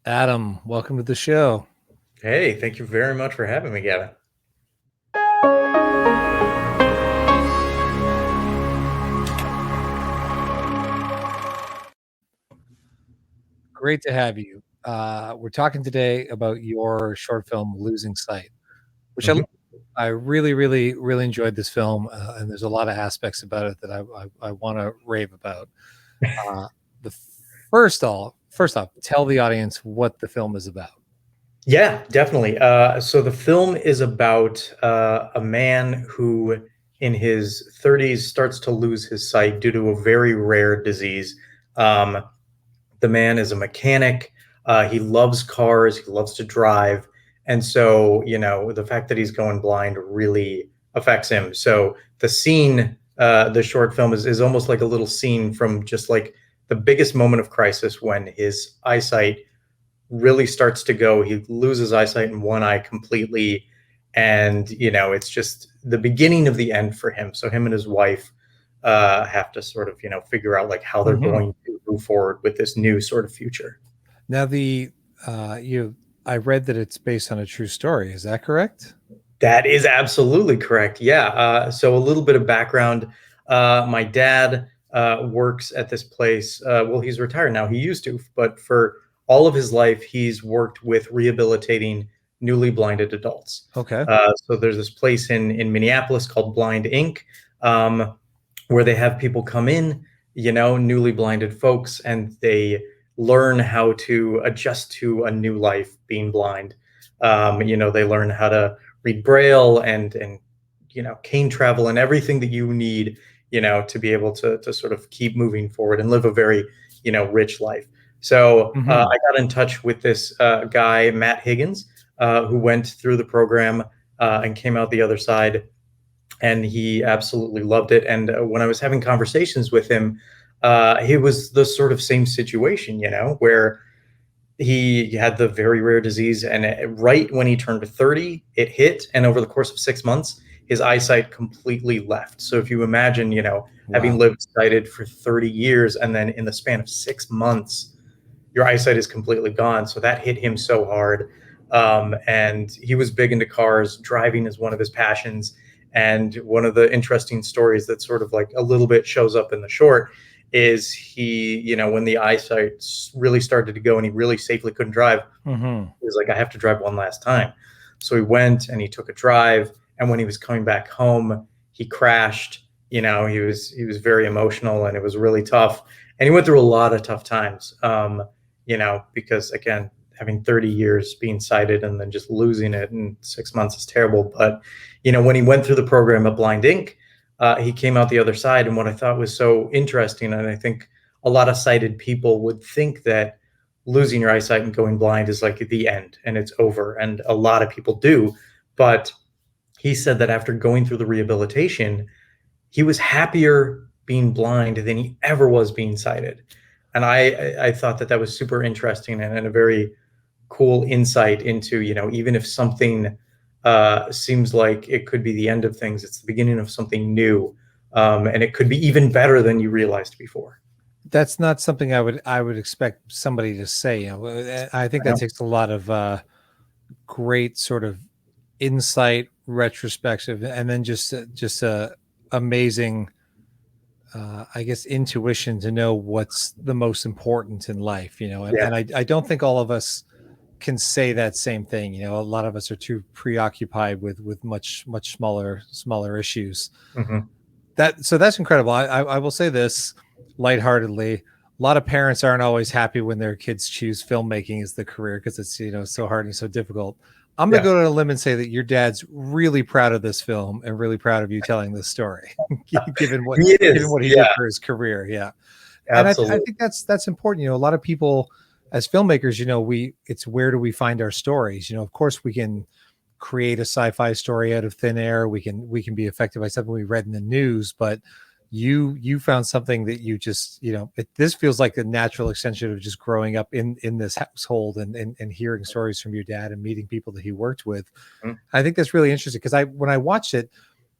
Adam, welcome to the show. Hey, thank you very much for having me, Gavin. Great to have you. We're talking today about your short film, Losing Sight, which Mhm. I really, really, really enjoyed this film, and there's a lot of aspects about it that I want to rave about. Uh, the first off, tell the audience what the film is about. Yeah, definitely. So the film is about a man who, in his 30s, starts to lose his sight due to a very rare disease. Um, the man is a mechanic. He loves cars. He loves to drive, and so the fact that he's going blind really affects him. So the scene, the short film is almost like a little scene from just like the biggest moment of crisis when his eyesight really starts to go. He loses eyesight in one eye completely. And, it's just the beginning of the end for him. So him and his wife have to sort of, figure out like how they're Hmm. going to move forward with this new sort of future. Now, you I read that it's based on a true story. Is that correct? That is absolutely correct. Yeah. So a little bit of background. My dad works at this place. Well, he's retired now. He used to, but for all of his life, he's worked with rehabilitating newly blinded adults. Okay. So there's this place in Minneapolis called Blind Inc., where they have people come in, newly blinded folks, and they learn how to adjust to a new life being blind. They learn how to read braille and cane travel and everything that you need to be able to sort of keep moving forward and live a very rich life. So Hmm. I got in touch with this guy, Matt Higgins, who went through the program and came out the other side, and he absolutely loved it. And when I was having conversations with him, he was the sort of same situation, where he had the very rare disease, and right when he turned 30, it hit, and over the course of 6 months, his eyesight completely left. So if you imagine, having Wow. lived sighted for 30 years, and then in the span of 6 months, your eyesight is completely gone. So that hit him so hard. And he was big into cars. Driving is one of his passions. And one of the interesting stories that sort of like a little bit shows up in the short is he, when the eyesight really started to go and he really safely couldn't drive, Hmm. he was like, I have to drive one last time. So he went and he took a drive. And when he was coming back home, he crashed. He was very emotional, and it was really tough. And he went through a lot of tough times. Because again, having 30 years being sighted and then just losing it in 6 months is terrible. But when he went through the program at Blind Inc., he came out the other side. And what I thought was so interesting, and I think a lot of sighted people would think that losing your eyesight and going blind is like the end and it's over, and a lot of people do. But he said that after going through the rehabilitation, he was happier being blind than he ever was being sighted. And I thought that that was super interesting, and a very cool insight into, even if something seems like it could be the end of things, it's the beginning of something new. And it could be even better than you realized before. That's not something I would expect somebody to say. I think I that know. takes a lot of great sort of insight, retrospective, and then just amazing, I guess, intuition to know what's the most important in life. And, Yeah. and I don't think all of us can say that same thing. A lot of us are too preoccupied with much smaller issues. Hmm. That's incredible. I will say this lightheartedly. A lot of parents aren't always happy when their kids choose filmmaking as the career because it's so hard and so difficult. I'm gonna Yeah. go to a limb and say that your dad's really proud of this film and really proud of you telling this story, given what It given is. what he did Yeah, for his career. Yeah, and I absolutely. think that's important. A lot of people as filmmakers, it's where do we find our stories? Of course we can create a sci-fi story out of thin air. We can be affected by something we read in the news, but you found something that you just this feels like a natural extension of just growing up in this household and hearing stories from your dad and meeting people that he worked with. Mhm. I think that's really interesting because I when I watched it,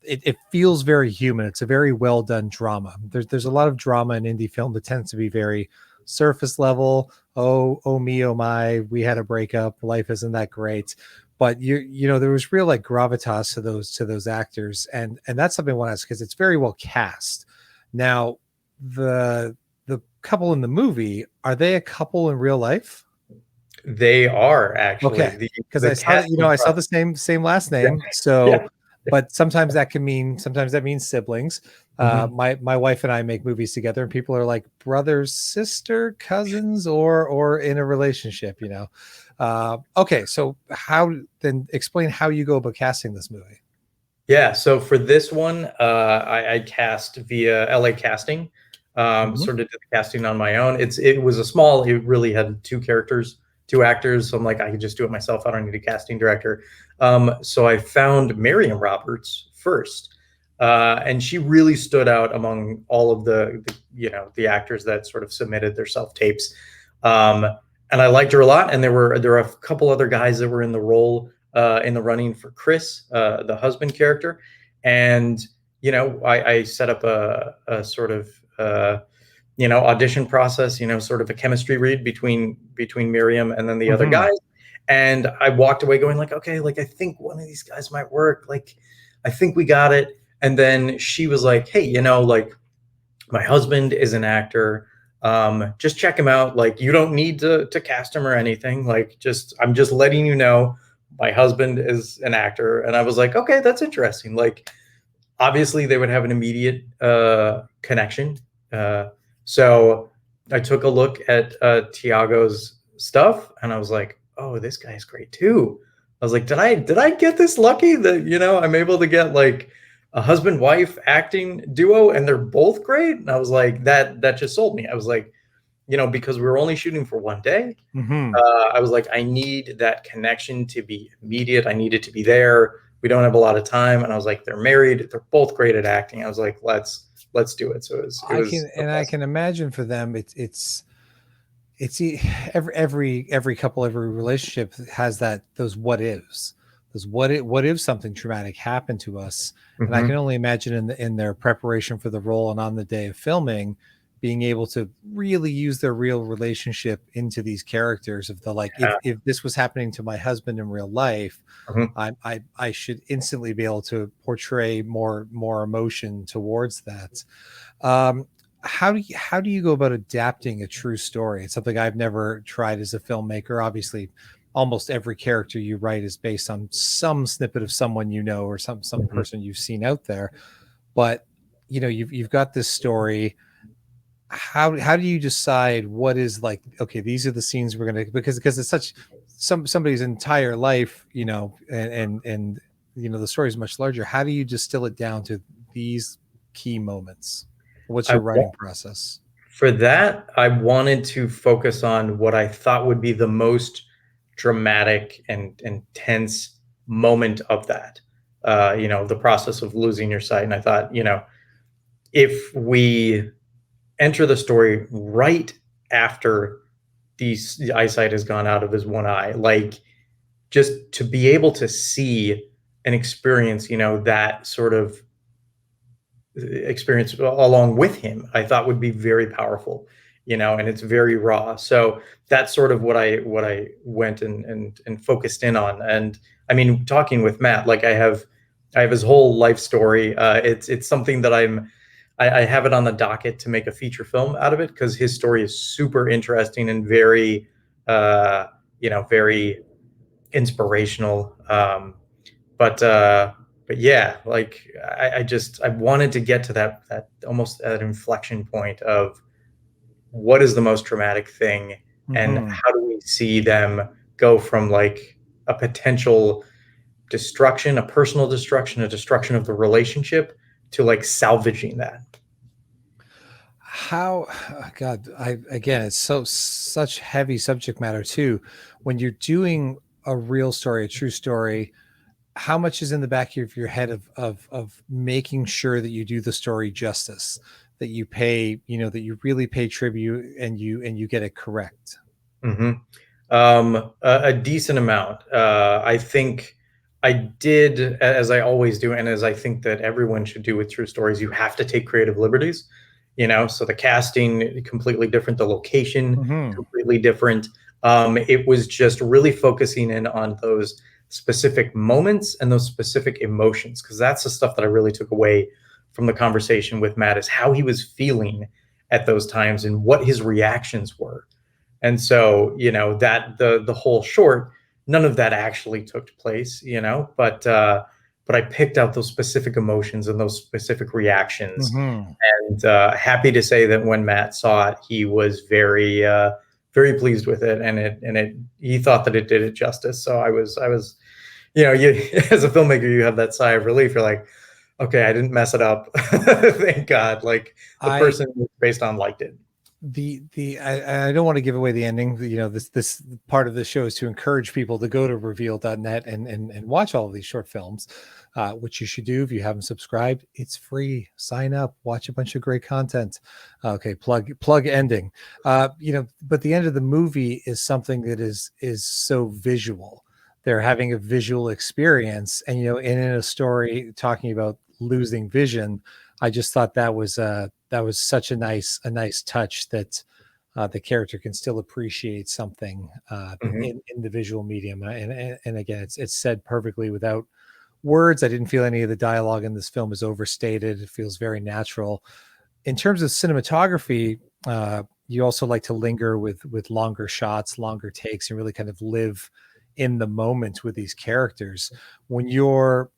it feels very human. It's a very well done drama. There's a lot of drama in indie film that tends to be very surface level, oh me, oh my, we had a breakup, life isn't that great. But there was real like gravitas to those actors, and that's something I want to ask because it's very well cast. Now, the couple in the movie, are they a couple in real life? They are actually Okay, the because the I saw that, casting I saw process. the same last Yeah, name. yeah. So, but sometimes that means siblings. Mhm. My wife and I make movies together, and people are like brothers, sister, cousins, or in a relationship. Okay, so how then explain how you go about casting this movie? Yeah, so for this one, I cast via LA Casting. Mhm. Sort of did the casting on my own. It was a small. It really had two characters, two actors. So I'm like, I could just do it myself. I don't need a casting director. So I found Miriam Roberts first, and she really stood out among all of the actors that sort of submitted their self tapes. Um, and I liked her a lot. And there were a couple other guys that were in the role in the running for Chris, the husband character. And, I set up a sort of, audition process, sort of a chemistry read between Miriam and then the other Mhm. guys. And I walked away going like, okay, like I think one of these guys might work. Like, I think we got it. And then she was like, hey, like my husband is an actor. Just check him out. Like you don't need to cast him or anything. Like just I'm just letting you know my husband is an actor. And I was like, okay, that's interesting. Like obviously they would have an immediate connection. Uh, so I took a look at Tiago's stuff and I was like, oh, this guy's great too. I was like, did I get this lucky that I'm able to get like a husband wife acting duo and they're both great? And I was like, that just sold me. I was like, because we were only shooting for one day, Mhm. I was like, I need that connection to be immediate. I need it to be there. We don't have a lot of time, and I was like, they're married. They're both great at acting. I was like, let's do it. So it was a I blessing. can imagine for them it's every couple, every relationship has that those what ifs, those what if something traumatic happened to us. And I can Hmm. only imagine in their preparation for the role and on the day of filming, being able to really use their real relationship into these characters of the like, Yeah. if this was happening to my husband in real life, Hmm. I should instantly be able to portray more emotion towards that. um, how do you go about adapting a true story? It's something I've never tried as a filmmaker. Obviously, almost every character you write is based on some snippet of someone or some Hmm. person you've seen out there. But you've got this story. How do you decide what is like? Okay, these are the scenes we're gonna, because it's such somebody's entire life, and the story is much larger. How do you distill it down to these key moments? What's I your writing wa- process? for that, I wanted to focus on what I thought would be the most dramatic and intense moment of that. The process of losing your sight. And I thought, if we enter the story right after the eyesight has gone out of his one eye, like just to be able to see and experience that sort of experience along with him, I thought would be very powerful, and it's very raw. So that's sort of what I went and focused in on. And I mean, talking with Matt, like I have his whole life story. It's something that I have it on the docket to make a feature film out of it because his story is super interesting and very very inspirational. But yeah, like I wanted to get to that almost that inflection point of what is the most traumatic thing and Hmm. how do we see them go from like a potential destruction, a personal destruction, a destruction of the relationship to like salvaging that. How, God, I again, it's such heavy subject matter too. When you're doing a real story, a true story, how much is in the back of your head of making sure that you do the story justice, that you pay, that you really pay tribute and you get it correct? Hmm. A decent amount. I think I did, as I always do, and as I think that everyone should do with true stories. You have to take creative liberties. So the casting completely different, the location Hmm. completely different. It was just really focusing in on those specific moments and those specific emotions, because that's the stuff that I really took away from the conversation with Matt, is how he was feeling at those times and what his reactions were. And so, that the whole short, none of that actually took place, but I picked out those specific emotions and those specific reactions. Hmm. And happy to say that when Matt saw it, he was very pleased with it, and he thought that it did it justice. So I was, you as a filmmaker, you have that sigh of relief. You're like, okay, I didn't mess it up. Thank God. Like, the I person it's based on liked it. I don't want to give away the ending. This part of the show is to encourage people to go to reveal.net and watch all of these short films, which you should do if you haven't subscribed. It's free. Sign up, watch a bunch of great content. Okay, plug ending. But the end of the movie is something that is so visual. They're having a visual experience, and in a story talking about losing vision, I just thought that was such a nice touch that the character can still appreciate something Mhm. in the visual medium. And again, it's said perfectly without words. I didn't feel any of the dialogue in this film is overstated. It feels very natural. In terms of cinematography, you also like to linger with longer shots, longer takes, and really kind of live in the moment with these characters. When you're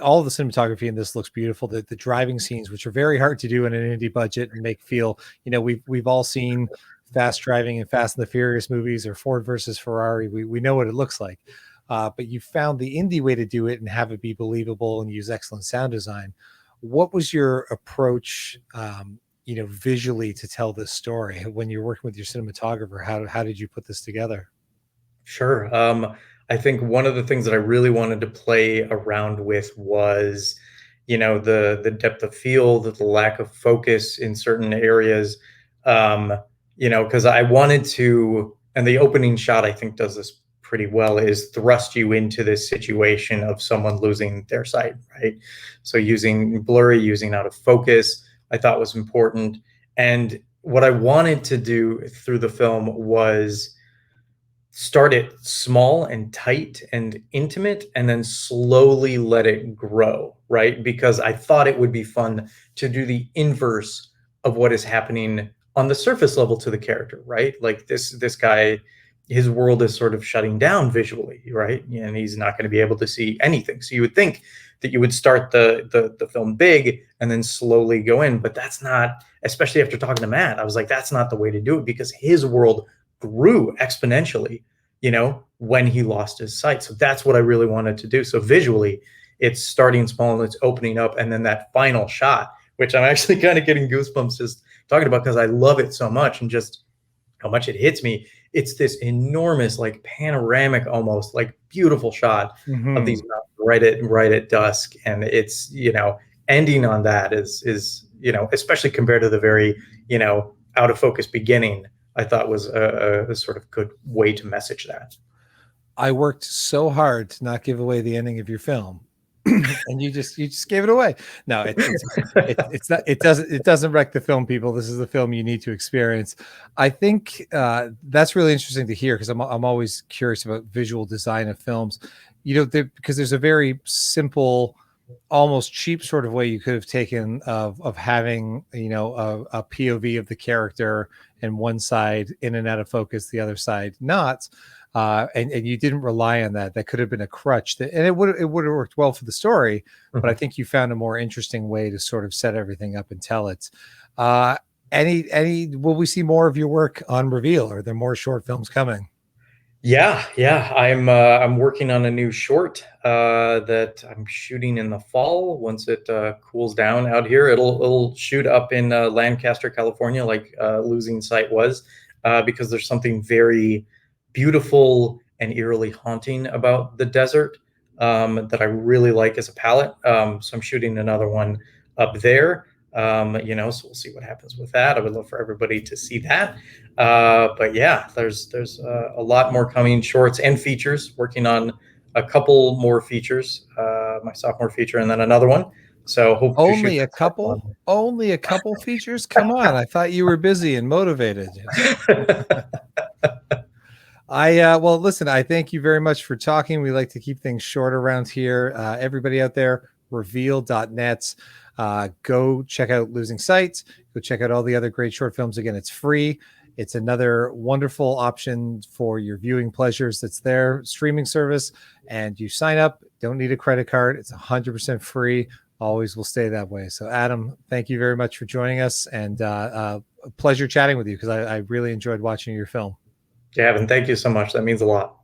all of the cinematography in this looks beautiful. The driving scenes, which are very hard to do in an indie budget and make feel, we've all seen fast driving and Fast and the Furious movies or Ford versus Ferrari. We know what it looks like, but you found the indie way to do it and have it be believable and use excellent sound design. What was your approach, visually to tell this story when you're working with your cinematographer? How did you put this together? Sure. I think one of the things that I really wanted to play around with was, the depth of field, the lack of focus in certain areas. Um, because I wanted to, and the opening shot I think does this pretty well, is thrust you into this situation of someone losing their sight, right? So using blurry, using out of focus, I thought was important. And what I wanted to do through the film was start it small and tight and intimate, and then slowly let it grow, right? Because I thought it would be fun to do the inverse of what is happening on the surface level to the character, right? Like this guy, his world is sort of shutting down visually, right? And he's not going to be able to see anything. So you would think that you would start the film big and then slowly go in, but that's not, especially after talking to Matt, I was like, that's not the way to do it, because his world grew exponentially, when he lost his sight. So that's what I really wanted to do. So visually, it's starting small and it's opening up. And then that final shot, which I'm actually kind of getting goosebumps just talking about, because I love it so much and just how much it hits me. It's this enormous, like panoramic, almost like beautiful shot of these Hmm. mountains right at dusk. And it's, ending on that is, especially compared to the very, out of focus beginning, I thought was a sort of good way to message that. I worked so hard to not give away the ending of your film, and you just gave it away. No, it's not. It doesn't wreck the film, people. This is the film you need to experience. I think that's really interesting to hear, because I'm always curious about visual design of films. Because there's a very simple, almost cheap sort of way you could have taken of having a POV of the character, and one side in and out of focus, the other side not, and you didn't rely on that. That could have been a crutch, and it would have worked well for the story, but I Mhm. think you found a more interesting way to sort of set everything up and tell it. uh any Will we see more of your work on Reveal? Are there more short films coming? Yeah. I'm working on a new short that I'm shooting in the fall. Once it cools down out here, it'll shoot up in Lancaster, California, like Losing Sight was, because there's something very beautiful and eerily haunting about the desert, that I really like as a palette. So I'm shooting another one up there. So we'll see what happens with that. I would love for everybody to see that. But yeah, there's a lot more coming, shorts and features. Working on a couple more features, my sophomore feature, and then another one. So hope to shoot Only a that stuff couple? Only a couple features? Come on. I thought you were busy and motivated. on. Well, listen, I thank you very much for talking. We like to keep things short around here. Everybody out there, reveal.net. Go check out Losing Sight. Go check out all the other great short films. Again, it's free. It's another wonderful option for your viewing pleasures. That's their streaming service. And you sign up, don't need a credit card. It's 100% free. Always will stay that way. So, Adam, thank you very much for joining us. And a pleasure chatting with you because I really enjoyed watching your film. Gavin, thank you so much. That means a lot.